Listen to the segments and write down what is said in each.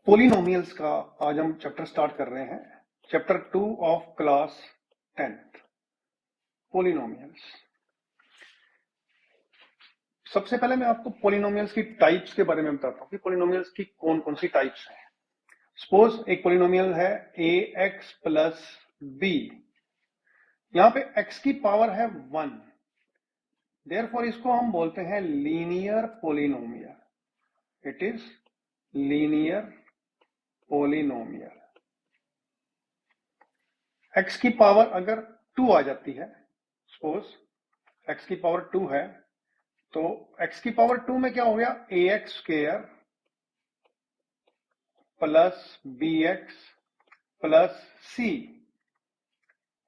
Polynomials का आज हम चैप्टर स्टार्ट कर रहे हैं। Chapter 2 of class 10th, polynomials. सबसे पहले मैं आपको पोलिनोमियल्स की टाइप्स के बारे में बताता हूं कि पोलिनोमियल्स की कौन कौन सी टाइप्स हैं। सपोज एक पोलिनोमियल है ax प्लस b, यहां पे x की पावर है 1, देयरफॉर इसको हम बोलते हैं linear polynomial. It is linear polynomial. x की पावर अगर 2 आ जाती है, सपोज x की पावर 2 है, तो x की पावर 2 में क्या हो गया, ax square plus bx plus c।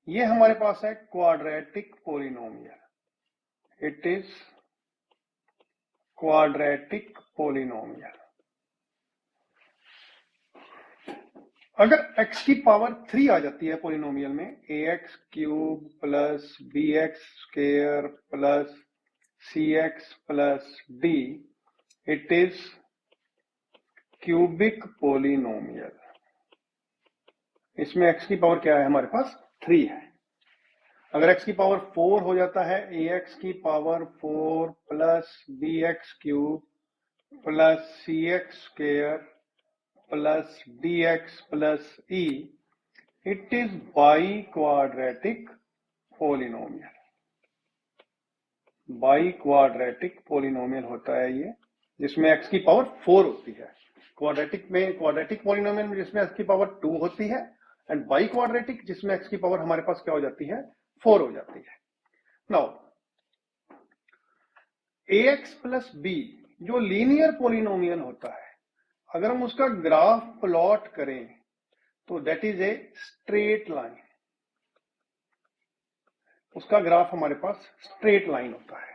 ये हमारे पास है quadratic polynomial. It is quadratic polynomial. अगर x की पावर 3 आ जाती है पोलिनोमियल में, ax cube plus bx square plus cx plus d, it is cubic polynomial. इसमें x की पावर क्या है, हमारे पास 3 है। अगर x की पावर 4 हो जाता है, ax की power 4 plus bx cube plus cx square plus dx plus e, it is by quadratic polynomial. By quadratic polynomial होता है ये, जिसमें x की पावर 4 होती है। क्वाड्रेटिक पोलिनोमियल में जिसमें x की पावर 2 होती है, एंड बाई क्वाड्रेटिक जिसमें x की पावर हमारे पास क्या हो जाती है, 4 हो जाती है। नाउ ax प्लस b जो लीनियर पोलिनोमियल होता है, अगर हम उसका ग्राफ प्लॉट करें तो that is a straight line. उसका ग्राफ हमारे पास स्ट्रेट लाइन होता है।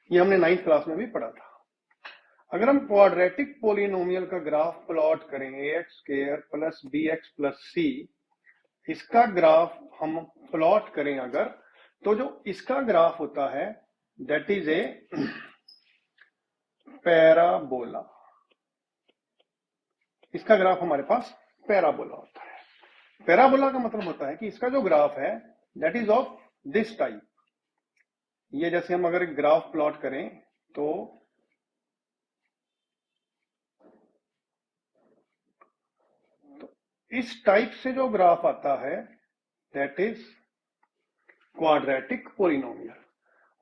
ये हमने 9th क्लास में भी पढ़ा था। अगर हम क्वाड्रेटिक पोलिनोमियल का ग्राफ प्लॉट करें ax square plus bx plus c, इसका ग्राफ हम प्लॉट करें अगर, तो जो इसका ग्राफ होता है दैट इज ए पैराबोला। इसका ग्राफ हमारे पास पैराबोला होता है। पैराबोला का मतलब होता है कि इसका जो ग्राफ है that is of this type. ये जैसे हम अगर ग्राफ प्लॉट करें तो इस टाइप से जो ग्राफ आता है दैट इज क्वाड्रेटिक पोलिनोमियल।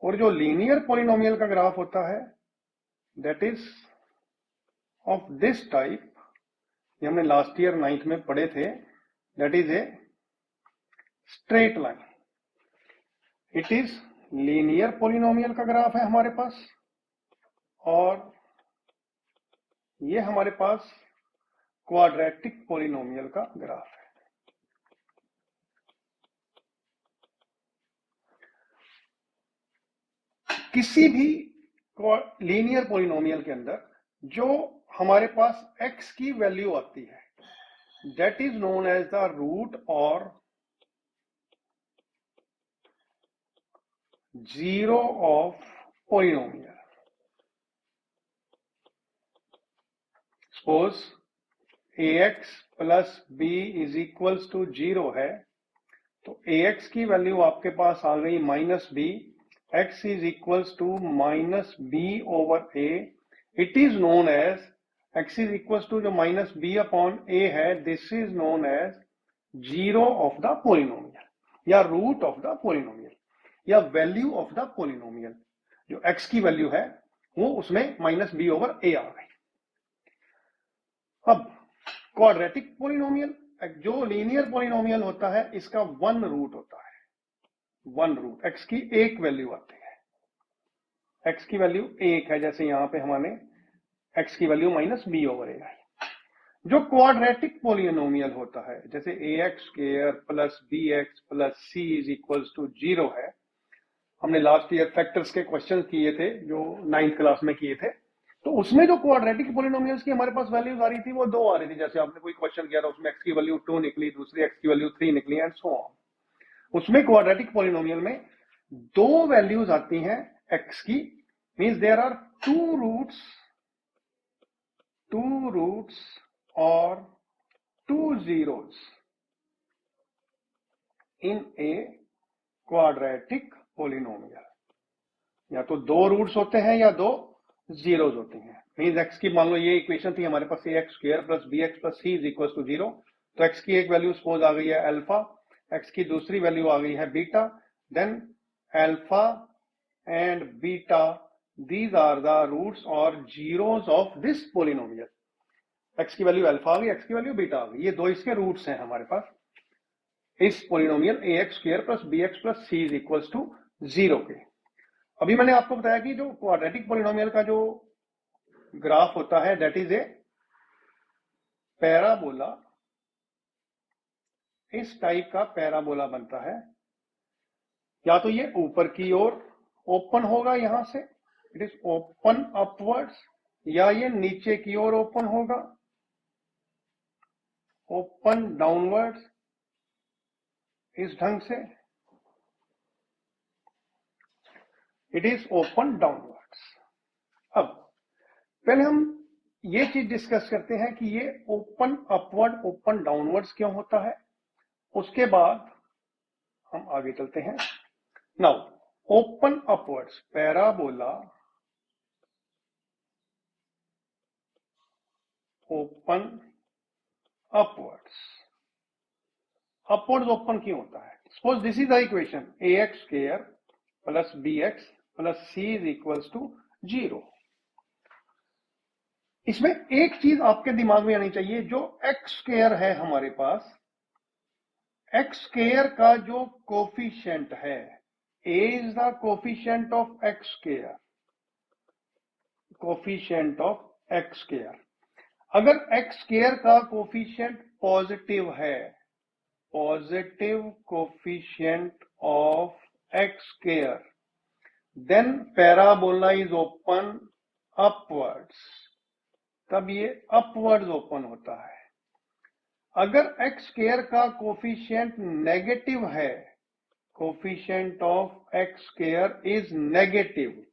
और जो लीनियर पोलिनोमियल का ग्राफ होता है that is of this type. ये हमने लास्ट ईयर 9th में पढ़े थे। That is a straight line. It is linear polynomial का ग्राफ है हमारे पास, और ये हमारे पास क्वाड्रेटिक पोलिनोमियल का ग्राफ है। किसी भी लीनियर पोलिनोमियल के अंदर जो हमारे पास x की वैल्यू आती है that is known as the root और zero of polynomial. Suppose ax plus b is equals to 0 है, तो ax की वैल्यू आपके पास आ गई -b, x is equals to minus b over a. It is known as x is equals to जो minus b upon a है, this is known as zero of the polynomial या root of the polynomial या value of the polynomial। जो x की value है वो उसमें minus b over a आ गई। अब क्वाड्रेटिक पोलिनोमियल, जो लीनियर पोलिनोमियल होता है, इसका 1 रूट होता है। 1 रूट, x की एक वैल्यू आती है। x की वैल्यू 1 है, जैसे यहां पे हमारे x की वैल्यू -b ओवर a आई। जो क्वाड्रेटिक पोलिनोमियल होता है, जैसे ax square plus bx plus c is equals to 0 है। हमने लास्ट ईयर फैक्टर्स के क्वेश्चन किए थे जो 9th क्लास में किए थे, तो उसमें जो क्वाड्रेटिक पोलिनोमियल्स की हमारे पास वैल्यूज आ रही थी वो 2 आ रही थी। जैसे आपने कोई क्वेश्चन किया था, उसमें x की वैल्यू 2 निकली, दूसरी x की वैल्यू 3 निकली, एंड सो ऑन। उसमें क्वाड्रेटिक पोलिनोमियल में 2 वैल्यूज आती हैं x की, means there are 2 roots or two zeros in a quadratic polynomial. या तो दो रूट्स होते हैं या दो जीरोज होते हैं। मीन्स एक्स की, मान लो ये इक्वेशन थी हमारे पास, a x square plus b x plus c is equal to 0। तो एक्स की एक वैल्यू सपोज आ गई है अल्फा, एक्स की दूसरी वैल्यू आ गई है beta, then alpha and beta, these are the roots or zeros of this polynomial। x की वैल्यू अल्फा आ गई, x की वैल्यू बीटा आ गई, ये दो इसके रूट्स हैं हमारे पास इस polynomial a x square plus b x plus c is equal to 0 के। अभी मैंने आपको बताया कि जो क्वाड्रेटिक पोलिनोमियल का जो ग्राफ होता है दैट इज ए पैराबोला। इस टाइप का पैराबोला बनता है, या तो ये ऊपर की ओर ओपन होगा यहां से, इट इज ओपन अपवर्ड्स, या ये नीचे की ओर ओपन होगा, ओपन डाउनवर्ड्स, इस ढंग से इट इज ओपन डाउनवर्ड्स। अब पहले हम ये चीज डिस्कस करते हैं कि ये ओपन अपवर्ड ओपन डाउनवर्ड्स क्यों होता है, उसके बाद हम आगे चलते हैं। Now open upwards parabola open upwards, upwards open क्यों होता है? Suppose this is the equation a x square plus b x plus c is equals to 0। इसमें एक चीज आपके दिमाग में आनी चाहिए, जो एक्स स्क्वायर है हमारे पास, एक्स स्क्वायर का जो कोफिशिएंट है, a is the coefficient of x square, coefficient of x square. अगर एक्स स्क्वायर का कोफिशिएंट पॉजिटिव है, positive coefficient of x square, then parabola is open upwards, तब ये अपवर्ड्स ओपन होता है। अगर एक्स स्क्वायर का कोफिशिएंट नेगेटिव है, coefficient of x square is negative,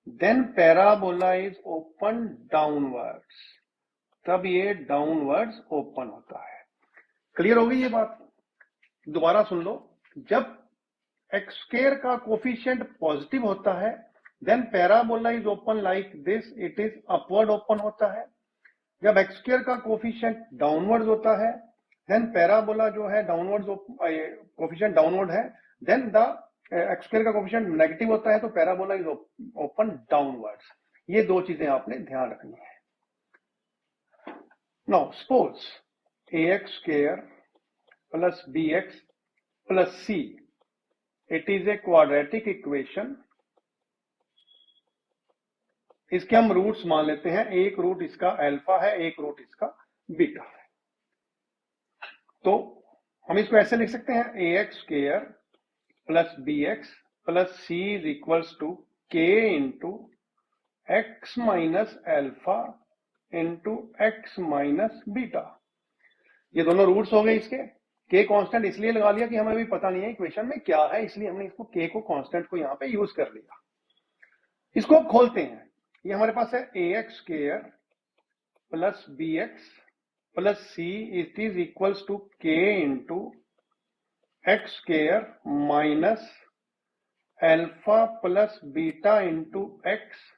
then parabola is open downwards, तब ये डाउनवर्ड्स ओपन होता है। क्लियर हो गई ये बात? दोबारा सुन लो, जब एक्स स्क्वायर का कोफिशिएंट पॉजिटिव होता है, then parabola is open like this, it is upward open होता है। जब एक्स स्क्वायर का कोफिशिएंट डाउनवर्ड होता है, देन पैराबोला जो है डाउनवर्ड, कोफिशिएंट डाउनवर्ड है, देन द एक्स स्क्वायर का कोफिशिएंट नेगेटिव होता है, तो पैराबोला इज ओपन डाउनवर्ड्स। ये दो चीजें आपने ध्यान रखनी है। Now suppose a x square plus b x plus c, it is a quadratic equation. इसके हम रूट्स मान लेते हैं, एक रूट इसका अल्फा है, एक रूट इसका बीटा है। तो हम इसको ऐसे लिख सकते हैं, a x square plus b x plus c is equals to k into x minus alpha into x minus beta. ये दोनों रूट्स हो गए इसके। के कांस्टेंट इसलिए लगा लिया कि हमें अभी पता नहीं है इक्वेशन में क्या है, इसलिए हमने इसको के को कांस्टेंट को यहां पे यूज कर लिया। इसको अब खोलते हैं। ये हमारे पास है a x square plus b x plus c, it is equals to k into x square minus alpha plus beta into x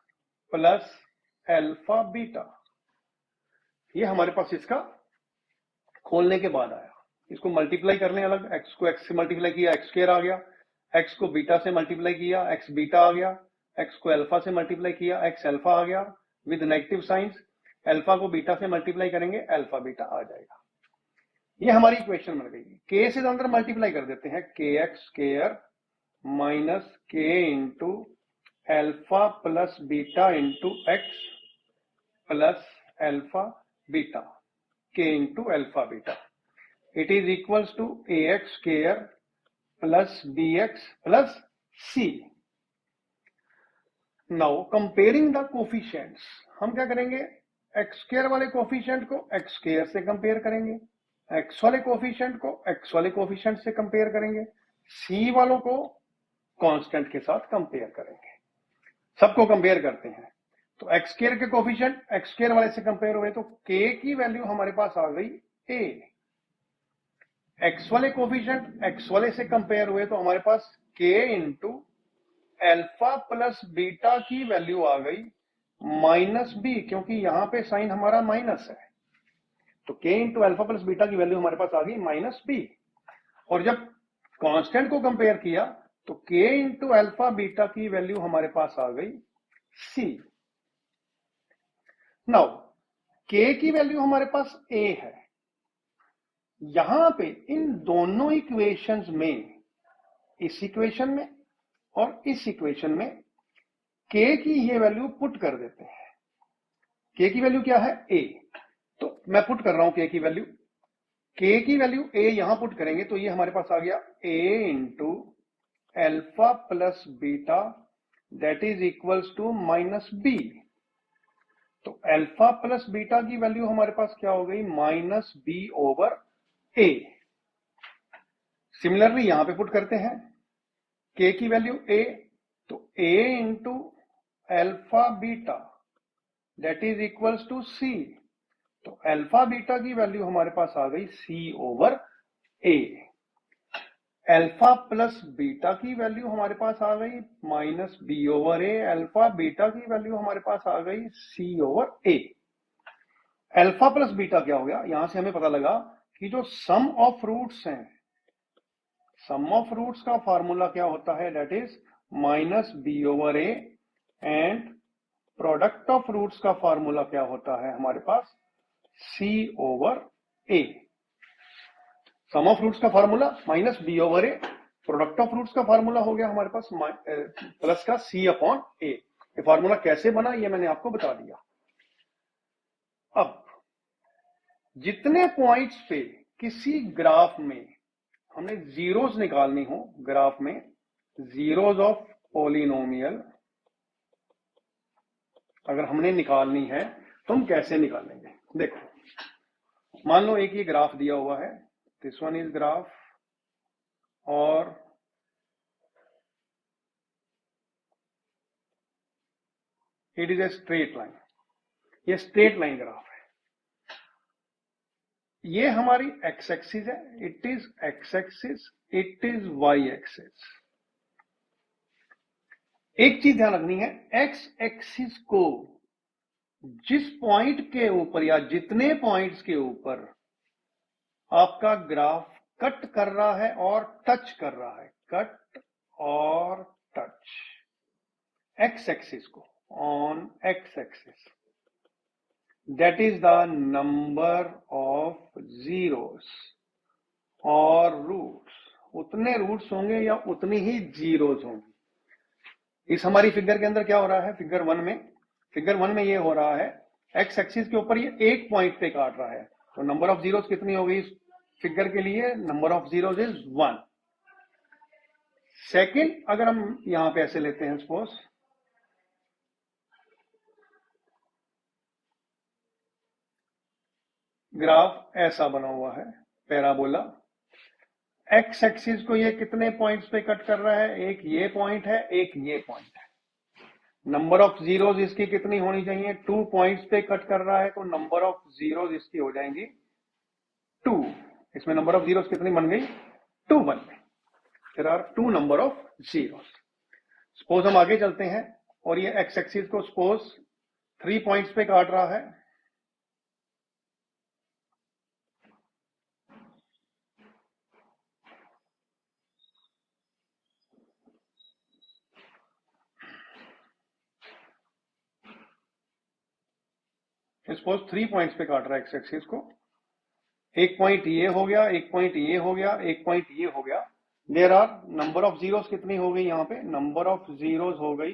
plus alpha beta. ये हमारे पास इसका खोलने के बाद आया। इसको मल्टीप्लाई कर लें अलग, एक्स को एक्स से मल्टीप्लाई किया, एक्स स्क्वायर आ गया, एक्स को बीटा से मल्टीप्लाई किया, एक्स बीटा आ गया, एक्स को अल्फा से मल्टीप्लाई किया, एक्स अल्फा आ गया विद नेगेटिव साइंस, अल्फा को बीटा से मल्टीप्लाई करेंगे, अल्फा बीटा आ जाएगा। ये हमारी इक्वेशन बन गई। के से अंदर मल्टीप्लाई कर देते हैं, k x square minus k into alpha plus beta into x plus alpha beta, k into alpha beta, it is equals to a x square plus b x plus c. Now comparing the coefficients, हम क्या करेंगे, x square वाले coefficient को x square से compare करेंगे, x वाले coefficient को x वाले कोफिशिएंट से कंपेयर करेंगे, सी वालों को कांस्टेंट के साथ कंपेयर करेंगे। सबको कंपेयर करते हैं। तो एक्स स्क्वायर के कोफिशिएंट एक्स स्क्वायर वाले से कंपेयर हुए तो के की वैल्यू हमारे पास आ गई ए। एक्स वाले कोफिशिएंट एक्स वाले से कंपेयर हुए तो हमारे पास के इंटू अल्फा प्लस बीटा की वैल्यू आ गई माइनस बी, क्योंकि यहां पे साइन हमारा माइनस है। तो के इंटू अल्फा प्लस बीटा की वैल्यू हमारे पास आ गई माइनस बी। और जब कांस्टेंट को कंपेयर किया तो के इंटू अल्फा बीटा की वैल्यू हमारे पास आ गई सी। नाउ के की वैल्यू हमारे पास ए है। यहां पे इन दोनों इक्वेशंस में, इस इक्वेशन में और इस इक्वेशन में के की ये वैल्यू पुट कर देते हैं। के की वैल्यू क्या है ए, तो मैं पुट कर रहा हूं के की वैल्यू। के की वैल्यू ए यहां पुट करेंगे तो ये हमारे पास आ गया a into alpha plus beta that is equals to minus b. तो अल्फा प्लस बीटा की वैल्यू हमारे पास क्या हो गई minus B over a. Similarly यहां पे पुट करते हैं के की वैल्यू ए, तो A into alpha beta that is equals to C. तो अल्फा बीटा की वैल्यू हमारे पास आ गई C over A. Alpha plus beta की वैल्यू हमारे पास आ गई minus B over A. Alpha beta की वैल्यू हमारे पास आ गई C over A. Alpha plus beta क्या हो गया, यहां से हमें पता लगा कि जो सम ऑफ रूट्स हैं, सम ऑफ रूट्स का फॉर्मूला क्या होता है, that is minus B over A. And product of roots का फॉर्मूला क्या होता है हमारे पास, C over A. Sum of roots का formula minus B over A, product of roots का फॉर्मूला हो गया हमारे पास प्लस का सी अपॉन ए। ये फॉर्मूला कैसे बना ये मैंने आपको बता दिया। अब जितने पॉइंट्स पे किसी ग्राफ में हमने जीरोस निकालनी हो, ग्राफ में जीरोस ऑफ पॉलिनोमियल अगर हमने निकालनी है तो हम कैसे निकालेंगे। देखो मान लो एक ये ग्राफ दिया हुआ है, दिस वन इज ग्राफ, और it is a straight line. ये स्ट्रेट लाइन ग्राफ है। ये हमारी एक्स एक्सिस है, it is x axis, it is y axis. एक चीज ध्यान रखनी है, एक्स एक्सिस को जिस पॉइंट के ऊपर या जितने पॉइंट्स के ऊपर आपका ग्राफ कट कर रहा है और टच कर रहा है, कट और टच एक्स एक्सिस को on x axis, that is the number of zeros और रूट्स। उतने रूट्स होंगे या उतनी ही जीरोस होंगी। इस हमारी फिगर के अंदर क्या हो रहा है, फिगर वन में ये हो रहा है, एक्स एक्सिस के ऊपर ये एक पॉइंट पे काट रहा है, तो नंबर ऑफ जीरोस कितनी हो गई इस फिगर के लिए, number of zeros is 1। Second अगर हम यहां पे ऐसे लेते हैं, सपोज ग्राफ ऐसा बना हुआ है, पैराबोला, एक्स एक्सिस को ये कितने पॉइंट्स पे कट कर रहा है, एक ये पॉइंट है, एक ये पॉइंट है। नंबर ऑफ जीरोस इसकी कितनी होनी चाहिए, 2 पॉइंट्स पे कट कर रहा है, तो नंबर ऑफ जीरोस इसकी हो जाएंगी 2। इसमें नंबर ऑफ जीरोस कितनी बन गई, 2 बन गई। There are 2 number of zeros. Suppose हम आगे चलते हैं और ये एक्स एक्सिस को सपोज 3 पॉइंट्स पे काट रहा है, सपोज 3 पॉइंट्स पे काट रहा है एक्स एक्सिस को, एक पॉइंट ये हो गया, एक पॉइंट ये हो गया, एक पॉइंट ये हो गया। There are number of zeros कितनी हो गई, यहां पे नंबर ऑफ जीरोस हो गई,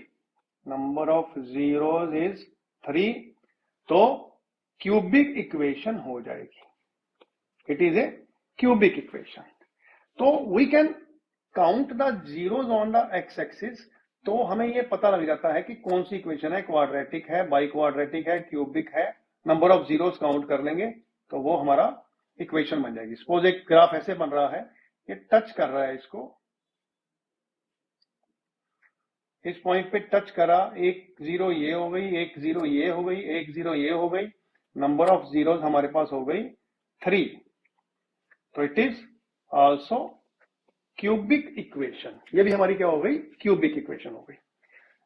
नंबर ऑफ जीरोस इज 3। तो क्यूबिक इक्वेशन हो जाएगी, it is a cubic equation. तो we can count the zeros on the X axis, तो हमें ये पता लग जाता है कि कौन सी इक्वेशन है, क्वाड्रेटिक है, बाई क्वाड्रेटिक है, क्यूबिक है। नंबर ऑफ जीरोस काउंट कर लेंगे तो वो हमारा इक्वेशन बन जाएगी। सपोज एक ग्राफ ऐसे बन रहा है, ये टच कर रहा है इसको, इस पॉइंट पे टच करा, एक जीरो ये हो गई, एक जीरो ये हो गई, एक जीरो ये हो गई, नंबर ऑफ जीरोस हमारे पास हो गई 3। तो it is also cubic equation. ये भी हमारी क्या हो गई, क्यूबिक इक्वेशन हो गई।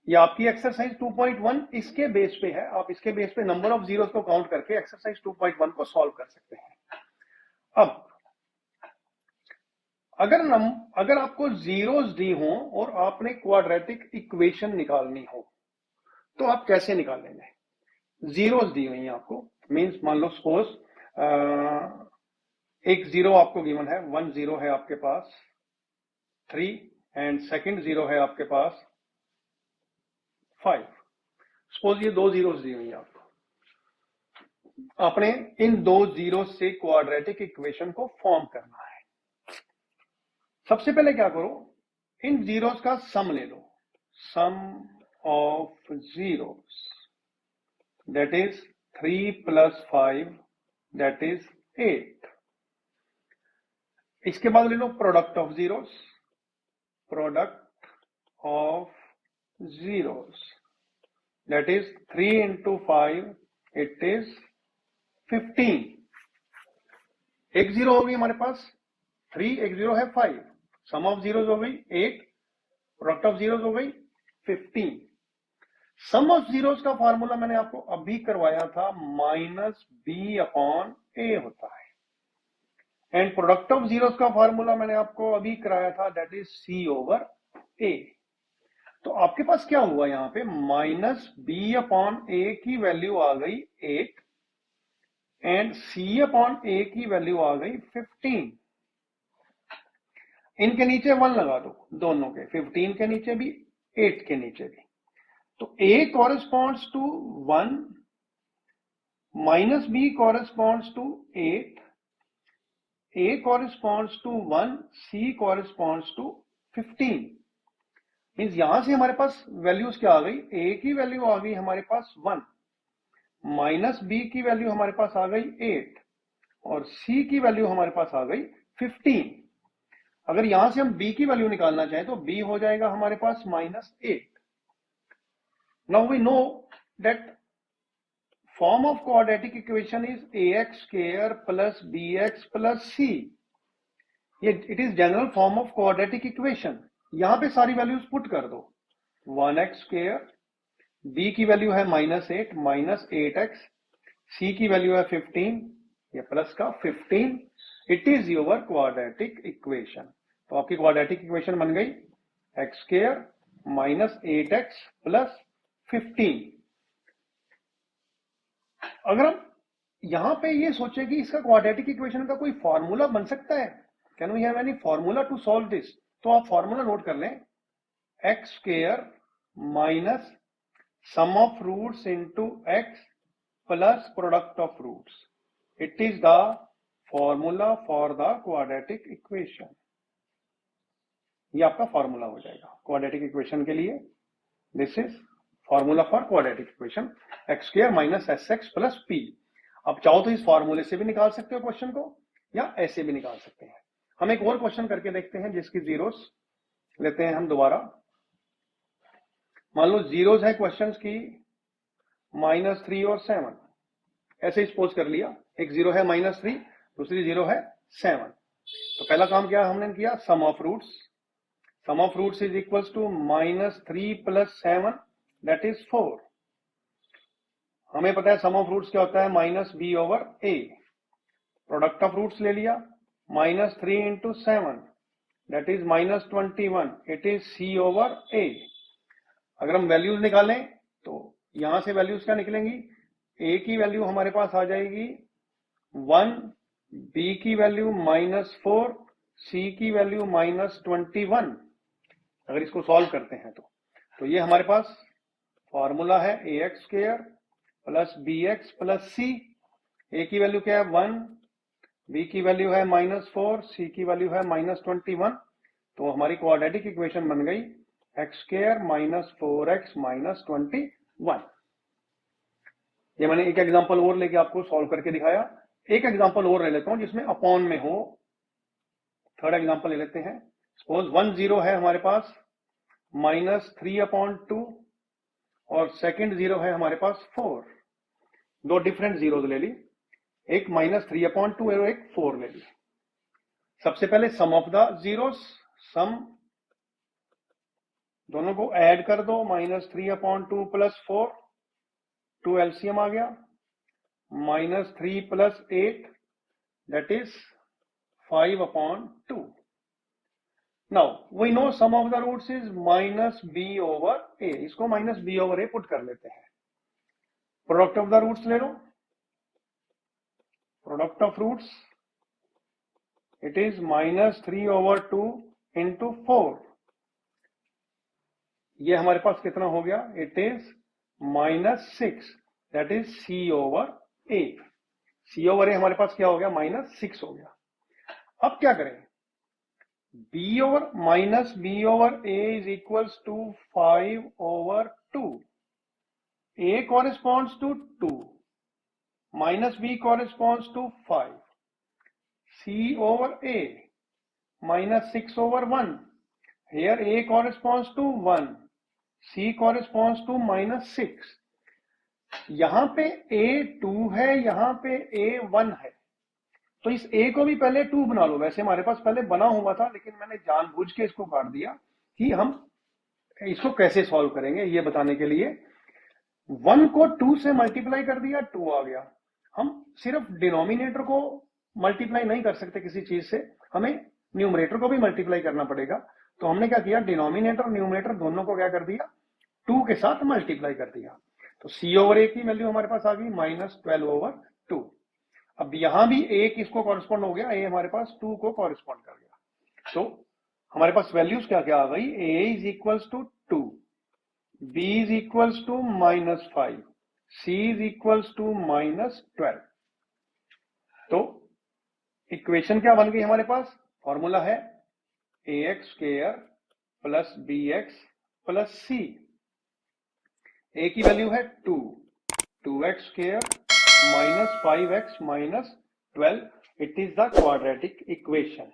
ये आपकी एक्सरसाइज 2.1 इसके बेस पे है। आप इसके बेस पे नंबर ऑफ जीरोस को काउंट करके एक्सरसाइज 2.1 को सॉल्व कर सकते हैं। अब अगर आपको जीरोस दी हो और आपने क्वाड्रेटिक इक्वेशन निकालनी हो तो आप कैसे निकालेंगे? जीरोस दी हुई है आपको, मींस मान लो सपोज एक जीरो आपको गिवन है, 1 जीरो है आपके पास, 3 एंड सेकंड जीरो है आपके पास 5। सपोज ये दो जीरोस दी हुई है आपको, आपने इन दो जीरो से क्वाड्रेटिक इक्वेशन को फॉर्म करना है। सबसे पहले क्या करो, इन जीरोस का सम ले लो, सम of zeros that is 3 plus 5 that is 8। इसके बाद ले लो product of zeros, product of zeros that is 3 into 5 it is 15। एक जीरो हो गई हमारे पास 3, एक जीरो है 5, सम ऑफ जीरोस हो गई 8, प्रोडक्ट ऑफ जीरोस हो गई 15। सम ऑफ जीरोस का फॉर्मूला मैंने आपको अभी करवाया था, -b/a होता है। एंड प्रोडक्ट ऑफ जीरोस का फॉर्मूला मैंने आपको अभी कराया था, दैट इज c/a। तो आपके पास क्या हुआ, यहां पे -b/a की वैल्यू आ गई 8 एंड c/a की वैल्यू आ गई 15। इनके नीचे 1 लगा दो, दोनों के, 15 के नीचे भी 8 के नीचे भी। तो a corresponds to 1, minus b corresponds to 8, a corresponds to 1, c corresponds to 15। Means यहां से हमारे पास वैल्यूज क्या आ गई, a की वैल्यू आ गई हमारे पास 1, माइनस b की वैल्यू हमारे पास आ गई 8 और c की वैल्यू हमारे पास आ गई 15। अगर यहां से हम b की वैल्यू निकालना चाहें तो b हो जाएगा हमारे पास -8। Now we know that form of quadratic equation is ax square plus bx plus c। ये it is general form of quadratic equation। यहां पे सारी वैल्यूज पुट कर दो, 1x square, b की वैल्यू है -8 माइनस 8x, c की value है 15, ये प्लस का 15, it is your quadratic equation. तो आपकी क्वाड्रेटिक इक्वेशन बन गई x square minus 8x plus 15। अगर हम यहां पे ये सोचे कि इसका क्वाड्रेटिक इक्वेशन का कोई फॉर्मूला बन सकता है, can we have any formula to solve this, तो आप फॉर्मूला नोट कर लें, x square minus sum of roots into x plus product of roots, it is the formula for the quadratic equation. ये आपका formula हो जाएगा quadratic equation के लिए। This is formula for quadratic equation, x square minus s x plus p. आप चाहो तो इस फॉर्मूले से भी निकाल सकते हो क्वेश्चन को, या ऐसे भी निकाल सकते हैं। हम एक और क्वेश्चन करके देखते हैं जिसकी जीरोस लेते हैं हम दोबारा। मान लो जीरोस है क्वेश्चन की -3 और 7, ऐसे ही सपोज कर लिया, एक जीरो है -3, दूसरी जीरो है 7। तो पहला काम क्या हमने किया, sum of roots, sum of roots is equals to -3 plus 7 that is 4। हमें पता है सम ऑफ रूट्स क्या होता है, -b/a। प्रोडक्ट ऑफ रूट्स ले लिया, -3 into 7 that is -21, it is c/a। अगर हम वैल्यूज निकालें तो यहां से वैल्यूज क्या निकलेंगी, a की वैल्यू हमारे पास आ जाएगी 1, b की वैल्यू -4, c की वैल्यू -21। अगर इसको सॉल्व करते हैं तो ये हमारे पास फॉर्मूला है ax square plus bx plus c। a की वैल्यू क्या है 1, b की वैल्यू है -4, c की वैल्यू है -21। तो हमारी क्वाड्रेटिक इक्वेशन बन गई x square minus 4x minus 21। ये मैंने एक एग्जांपल और लेके आपको सॉल्व करके दिखाया। एक एग्जांपल और ले लेता हूं जिसमें अपॉन में हो, थर्ड एग्जांपल ले लेते हैं। सपोज 1 0 है हमारे पास, -3/2 और सेकंड जीरो है हमारे पास 4। दो डिफरेंट जीरोज ले ली, एक -3/2 और एक 4 ले ली। सबसे पहले सम ऑफ द जीरोस, सम दोनों को ऐड कर दो, -3/2 + 4, 2 एलसीएम आ गया, -3 + 8 that is 5/2। Now we know sum of the roots is -b/a, इसको -b/a पुट कर लेते हैं। प्रोडक्ट ऑफ द रूट्स ले लो, product of roots it is -3/2 × 4। ये हमारे पास कितना हो गया, it is -6, that is c/a। c/a हमारे पास क्या हो गया, -6 हो गया। अब क्या करें, -b/a is equals to 5/2। a corresponds to 2, -b corresponds to 5, c/a -6/1, here a corresponds to 1, c corresponds to -6। यहां पे a 2 है, यहां पे a 1 है, तो इस a को भी पहले 2 बना लो। वैसे हमारे पास पहले बना हुआ था, लेकिन मैंने जानबूझ के इसको काट दिया कि हम इसको कैसे सॉल्व करेंगे ये बताने के लिए। 1 को 2 से मल्टीप्लाई कर दिया, 2 आ गया। हम सिर्फ डिनोमिनेटर को मल्टीप्लाई नहीं कर सकते किसी चीज से, हमें न्यूमरेटर को भी मल्टीप्लाई करना पड़ेगा। तो हमने क्या किया, डिनोमिनेटर और न्यूमरेटर दोनों को क्या कर दिया, 2 के साथ मल्टीप्लाई कर दिया। तो c/a की वैल्यू हमारे पास आ गई -12/2। अब यहां भी a किसको कॉरेस्पॉन्ड हो गया, a हमारे पास 2 को कॉरेस्पॉन्ड कर गया। तो हमारे पास वैल्यूज क्या क्या आ गई, a is equals to 2, b is equals to -5, c is equals to -12। तो इक्वेशन क्या बन गई हमारे पास, फॉर्मूला है ax square plus bx plus c। a की वैल्यू है 2, 2x square -5x -12, it is the quadratic equation।